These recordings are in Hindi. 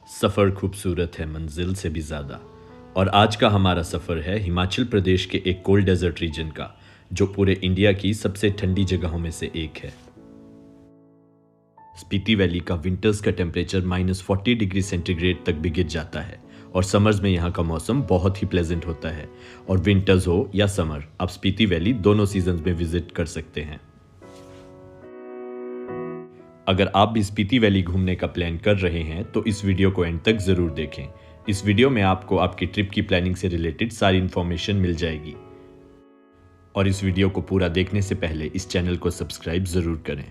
सफ़र खूबसूरत है मंजिल से भी ज़्यादा। और आज का हमारा सफ़र है हिमाचल प्रदेश के एक कोल्ड डेजर्ट रीजन का, जो पूरे इंडिया की सबसे ठंडी जगहों में से एक है। स्पीति वैली का विंटर्स का टेम्परेचर -40 डिग्री सेंटीग्रेड तक भी गिर जाता है और समर्स में यहाँ का मौसम बहुत ही प्लेजेंट होता है। और विंटर्स हो या समर, आप स्पीति वैली दोनों सीजन्स में विजिट कर सकते हैं। अगर आप भी स्पीति वैली घूमने का प्लान कर रहे हैं तो इस वीडियो को एंड तक ज़रूर देखें। इस वीडियो में आपको आपकी ट्रिप की प्लानिंग से रिलेटेड सारी इन्फॉर्मेशन मिल जाएगी। और इस वीडियो को पूरा देखने से पहले इस चैनल को सब्सक्राइब ज़रूर करें।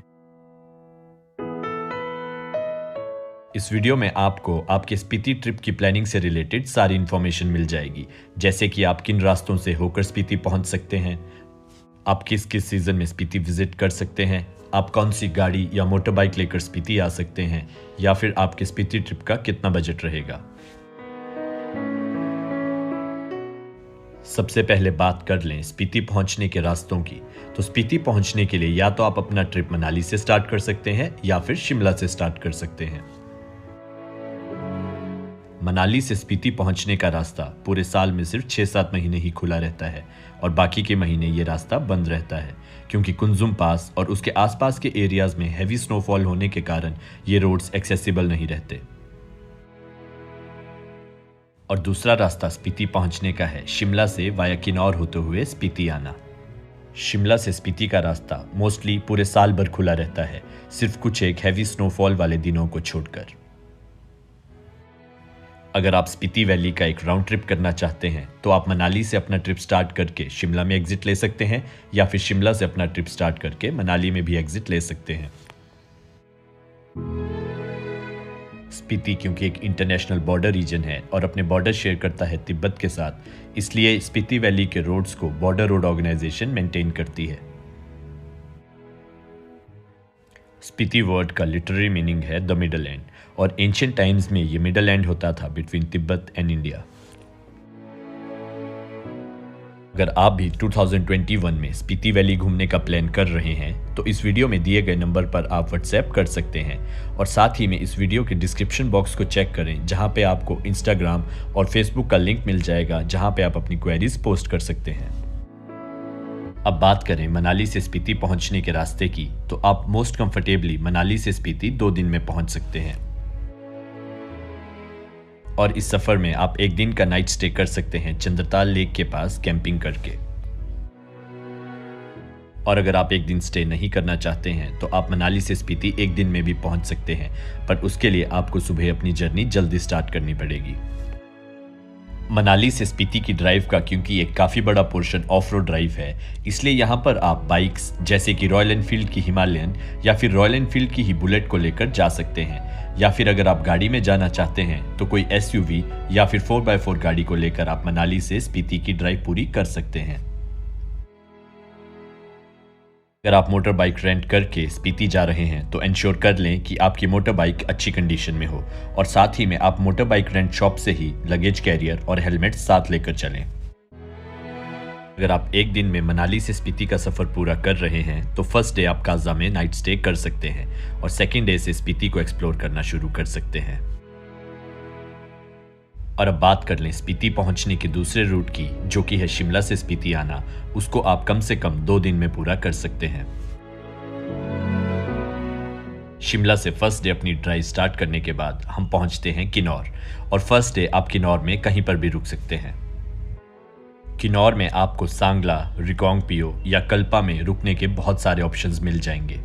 इस वीडियो में आपको आपके स्पीति ट्रिप की प्लानिंग से रिलेटेड सारी इन्फॉर्मेशन मिल जाएगी, जैसे कि आप किन रास्तों से होकर स्पीति पहुंच सकते हैं, आप किस किस सीज़न में स्पीति विजिट कर सकते हैं, आप कौन सी गाड़ी या मोटर बाइक लेकर स्पीति आ सकते हैं, या फिर आपके स्पीति ट्रिप का कितना बजट रहेगा। सबसे पहले बात कर लें स्पीति पहुंचने के रास्तों की। तो स्पीति पहुंचने के लिए या तो आप अपना ट्रिप मनाली से स्टार्ट कर सकते हैं या फिर शिमला से स्टार्ट कर सकते हैं। मनाली से स्पीति पहुंचने का रास्ता पूरे साल में सिर्फ 6-7 महीने ही खुला रहता है और बाकी के महीने ये रास्ता बंद रहता है, क्योंकि कुंजुम पास और उसके आसपास के एरियाज में हैवी स्नोफॉल होने के कारण ये रोड्स एक्सेसिबल नहीं रहते। और दूसरा रास्ता स्पीति पहुंचने का है शिमला से वाया किन्नौर होते हुए स्पीति आना। शिमला से स्पीति का रास्ता मोस्टली पूरे साल भर खुला रहता है, सिर्फ कुछ एक हैवी स्नोफॉल वाले दिनों को छोड़कर। अगर आप स्पीति वैली का एक राउंड ट्रिप करना चाहते हैं तो आप मनाली से अपना ट्रिप स्टार्ट करके शिमला में एग्जिट ले सकते हैं, या फिर शिमला से अपना ट्रिप स्टार्ट करके मनाली में भी एग्जिट ले सकते हैं। स्पीति क्योंकि एक इंटरनेशनल बॉर्डर रीजन है और अपने बॉर्डर शेयर करता है तिब्बत के साथ, इसलिए स्पीति वैली के रोड्स को बॉर्डर रोड ऑर्गेनाइजेशन मेंटेन करती है। स्पीति वर्ड का लिटररी मीनिंग है द मिडल एंड, और एंशिएंट टाइम्स में ये मिडल एंड होता था बिटवीन तिब्बत एंड इंडिया। अगर आप भी 2021 में स्पीति वैली घूमने का प्लान कर रहे हैं तो इस वीडियो में दिए गए नंबर पर आप व्हाट्सएप कर सकते हैं, और साथ ही में इस वीडियो के डिस्क्रिप्शन बॉक्स को चेक करें, जहां पे आपको इंस्टाग्राम और फेसबुक का लिंक मिल जाएगा, जहां पे आप अपनी क्वेरीज पोस्ट कर सकते हैं। अब बात करें मनाली से स्पीति पहुंचने के रास्ते की, तो आप मोस्ट कंफर्टेबली मनाली से स्पीति 2 दिन में पहुंच सकते हैं। और इस सफर में आप एक दिन का नाइट स्टे कर सकते हैं चंद्रताल लेक के पास कैंपिंग करके। और अगर आप एक दिन स्टे नहीं करना चाहते हैं तो आप मनाली से स्पीति एक दिन में भी पहुंच सकते हैं, पर उसके लिए आपको सुबह अपनी जर्नी जल्दी स्टार्ट करनी पड़ेगी। मनाली से स्पीति की ड्राइव का क्योंकि एक काफ़ी बड़ा पोर्शन ऑफ रोड ड्राइव है, इसलिए यहाँ पर आप बाइक्स जैसे कि रॉयल एनफील्ड की हिमालयन या फिर रॉयल एनफील्ड की ही बुलेट को लेकर जा सकते हैं, या फिर अगर आप गाड़ी में जाना चाहते हैं तो कोई SUV या फिर 4x4 गाड़ी को लेकर आप मनाली से स्पीति की ड्राइव पूरी कर सकते हैं। अगर आप मोटर बाइक रेंट करके स्पीति जा रहे हैं तो इंश्योर कर लें कि आपकी मोटर बाइक अच्छी कंडीशन में हो, और साथ ही में आप मोटर बाइक रेंट शॉप से ही लगेज कैरियर और हेलमेट साथ लेकर चलें। अगर आप एक दिन में मनाली से स्पीति का सफ़र पूरा कर रहे हैं तो फर्स्ट डे आप काजा में नाइट स्टे कर सकते हैं और सेकेंड डे से स्पीति को एक्सप्लोर करना शुरू कर सकते हैं। और अब बात कर लें स्पीति पहुंचने के दूसरे रूट की, जो कि है शिमला से स्पीति आना। उसको आप कम से कम 2 दिन में पूरा कर सकते हैं। शिमला से फर्स्ट डे अपनी ड्राइव स्टार्ट करने के बाद हम पहुंचते हैं किन्नौर, और फर्स्ट डे आप किन्नौर में कहीं पर भी रुक सकते हैं। किन्नौर में आपको सांगला, रिकांगपिओ या कल्पा में रुकने के बहुत सारे ऑप्शंस मिल जाएंगे।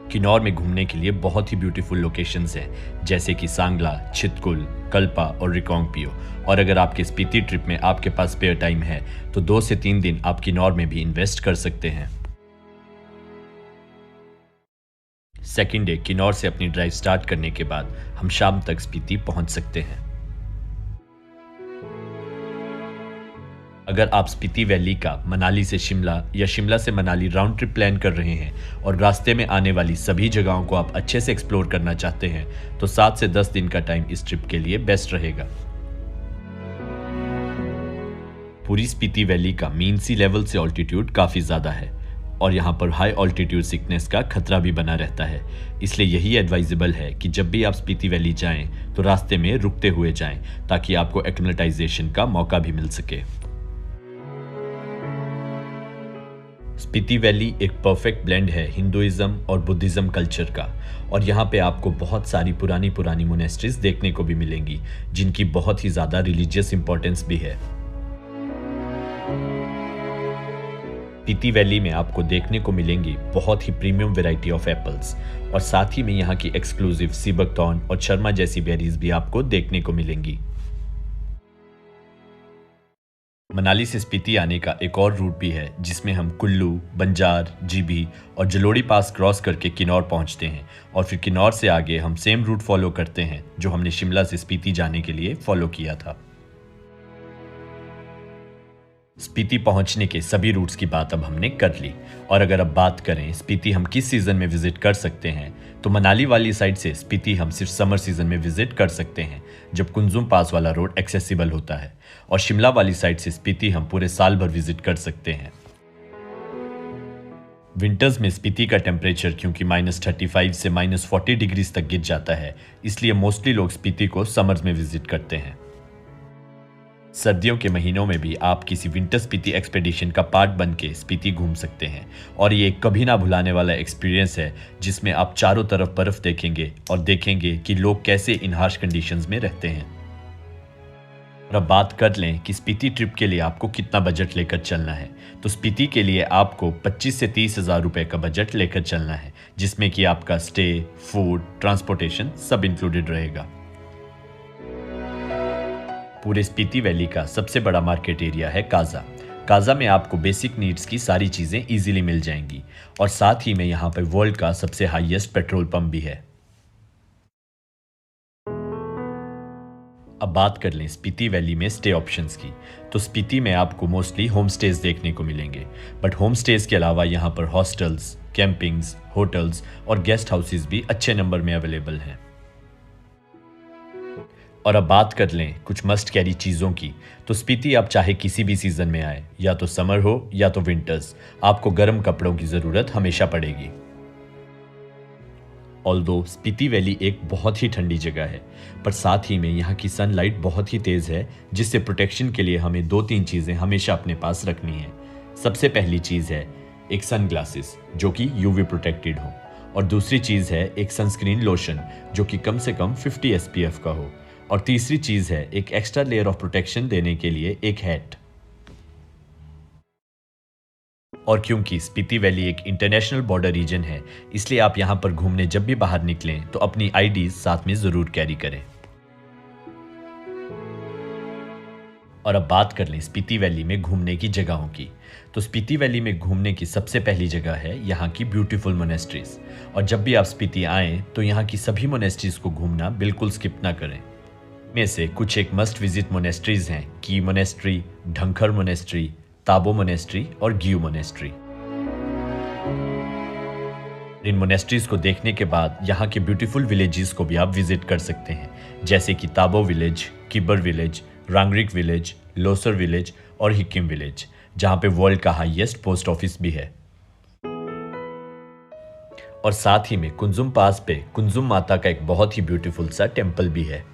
किन्नौर में घूमने के लिए बहुत ही ब्यूटीफुल लोकेशंस हैं, जैसे कि सांगला, चितकुल, कल्पा और रिकांगपिओ। और अगर आपके स्पीति ट्रिप में आपके पास स्पेयर टाइम है तो 2 से 3 दिन आप किन्नौर में भी इन्वेस्ट कर सकते हैं। सेकेंड डे किन्नौर से अपनी ड्राइव स्टार्ट करने के बाद हम शाम तक स्पीति पहुंच सकते हैं। अगर आप स्पीति वैली का मनाली से शिमला या शिमला से मनाली राउंड ट्रिप प्लान कर रहे हैं और रास्ते में आने वाली सभी जगहों को आप अच्छे से एक्सप्लोर करना चाहते हैं तो 7 से 10 दिन का टाइम इस ट्रिप के लिए बेस्ट रहेगा। पूरी स्पीति वैली का मीन सी लेवल से ऑल्टीट्यूड काफ़ी ज़्यादा है और यहाँ पर हाई ऑल्टीट्यूड सिकनेस का खतरा भी बना रहता है। इसलिए यही एडवाइजेबल है कि जब भी आप स्पीति वैली जाएं तो रास्ते में रुकते हुए जाएं ताकि आपको एक्लिमेटाइजेशन का मौका भी मिल सके। स्पीति वैली एक परफेक्ट ब्लेंड है हिंदुइज्म और बुद्धिज्म कल्चर का, और यहाँ पे आपको बहुत सारी पुरानी मोनेस्ट्रीज देखने को भी मिलेंगी जिनकी बहुत ही ज़्यादा रिलीजियस इंपॉर्टेंस भी है। स्पीति वैली में आपको देखने को मिलेंगी बहुत ही प्रीमियम वैरायटी ऑफ एप्पल्स, और साथ ही में यहाँ की एक्सक्लूसिव सीबकथॉर्न और शर्मा जैसी बेरीज भी आपको देखने को मिलेंगी। मनाली से स्पीति आने का एक और रूट भी है जिसमें हम कुल्लू, बंजार, जीभी और जलोड़ी पास क्रॉस करके किन्नौर पहुंचते हैं, और फिर किन्नौर से आगे हम सेम रूट फॉलो करते हैं जो हमने शिमला से स्पीति जाने के लिए फॉलो किया था। स्पीति पहुंचने के सभी रूट्स की बात अब हमने कर ली, और अगर अब बात करें स्पीति हम किस सीजन में विजिट कर सकते हैं, तो मनाली वाली साइड से स्पीति हम सिर्फ समर सीजन में विजिट कर सकते हैं जब कुंजुम पास वाला रोड एक्सेसिबल होता है, और शिमला वाली साइड से स्पीति हम पूरे साल भर विजिट कर सकते हैं। विंटर्स में स्पीति का टेम्परेचर क्योंकि -35 से -40 डिग्रीज तक गिर जाता है, इसलिए मोस्टली लोग स्पीति को समर्स में विजिट करते हैं। सर्दियों के महीनों में भी आप किसी विंटर स्पीति एक्सपेडिशन का पार्ट बन के स्पीति घूम सकते हैं, और ये एक कभी ना भुलाने वाला एक्सपीरियंस है जिसमें आप चारों तरफ बर्फ देखेंगे और देखेंगे कि लोग कैसे इन हार्श कंडीशंस में रहते हैं। और अब बात कर लें कि स्पीति ट्रिप के लिए आपको कितना बजट लेकर चलना है, तो स्पीति के लिए आपको 25 से 30 हज़ार रुपये का बजट लेकर चलना है, जिसमें कि आपका स्टे, फूड, ट्रांसपोर्टेशन सब इंक्लूडेड रहेगा। पूरे स्पीति वैली का सबसे बड़ा मार्केट एरिया है काजा। काजा में आपको बेसिक नीड्स की सारी चीज़ें इजीली मिल जाएंगी, और साथ ही में यहाँ पर वर्ल्ड का सबसे हाईएस्ट पेट्रोल पंप भी है। अब बात कर लें स्पीति वैली में स्टे ऑप्शंस की, तो स्पीति में आपको मोस्टली होम स्टेज देखने को मिलेंगे, बट होम स्टेज के अलावा यहाँ पर हॉस्टल्स, कैंपिंग्स, होटल्स और गेस्ट हाउसेज भी अच्छे नंबर में अवेलेबल हैं। और अब बात कर लें कुछ मस्ट कैरी चीज़ों की, तो स्पीति आप चाहे किसी भी सीज़न में आए, या तो समर हो या तो विंटर्स, आपको गर्म कपड़ों की ज़रूरत हमेशा पड़ेगी। ऑल्दो स्पीति वैली एक बहुत ही ठंडी जगह है, पर साथ ही में यहाँ की सनलाइट बहुत ही तेज़ है, जिससे प्रोटेक्शन के लिए हमें 2-3 चीज़ें हमेशा अपने पास रखनी है। सबसे पहली चीज़ है एक सन ग्लासेस जो कि यूवी प्रोटेक्टेड हो, और दूसरी चीज़ है एक सनस्क्रीन लोशन जो कि कम से कम 50 SPF का हो, और तीसरी चीज है एक एक्स्ट्रा लेयर ऑफ प्रोटेक्शन देने के लिए एक हैट। और क्योंकि स्पीति वैली एक इंटरनेशनल बॉर्डर रीजन है, इसलिए आप यहां पर घूमने जब भी बाहर निकलें तो अपनी आईडीज साथ में जरूर कैरी करें। और अब बात कर लें स्पीति वैली में घूमने की जगहों की, तो स्पीति वैली में घूमने की सबसे पहली जगह है यहाँ की ब्यूटीफुल मोनेस्ट्रीज, और जब भी आप स्पीति आएँ तो यहाँ की सभी मोनेस्ट्रीज को घूमना बिल्कुल स्किप ना करें। में से कुछ एक मस्ट विजिट मोनेस्ट्रीज हैं की मोनेस्ट्री, ढंखर मोनेस्ट्री, ताबो मोनेस्ट्री और गियू मोनेस्ट्री। इन मोनेस्ट्रीज को देखने के बाद यहाँ के ब्यूटीफुल विलेजेस को भी आप विजिट कर सकते हैं, जैसे कि Tabo village, Kibber village, Rangrik village, Losar village और हिकिम विलेज, जहाँ पे वर्ल्ड का हाईएस्ट पोस्ट ऑफिस भी है। और साथ ही में कुंजुम पास पे कुंजुम माता का एक बहुत ही ब्यूटीफुल सा टेम्पल भी है।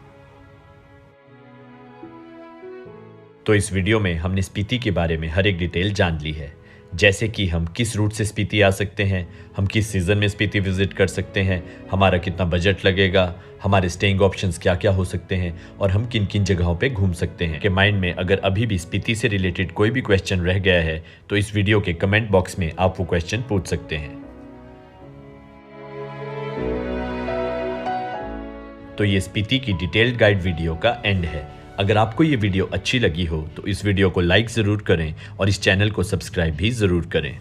तो इस वीडियो में हमने स्पीति के बारे में हर एक डिटेल जान ली है, जैसे कि हम किस रूट से स्पीति आ सकते हैं, हम किस सीज़न में स्पीति विजिट कर सकते हैं, हमारा कितना बजट लगेगा, हमारे स्टेइंग ऑप्शंस क्या क्या हो सकते हैं, और हम किन किन जगहों पे घूम सकते हैं। के माइंड में अगर अभी भी स्पीति से रिलेटेड कोई भी क्वेश्चन रह गया है तो इस वीडियो के कमेंट बॉक्स में आप वो क्वेश्चन पूछ सकते हैं। तो ये स्पीति की डिटेल्ड गाइड वीडियो का एंड है। अगर आपको ये वीडियो अच्छी लगी हो तो इस वीडियो को लाइक ज़रूर करें और इस चैनल को सब्सक्राइब भी ज़रूर करें।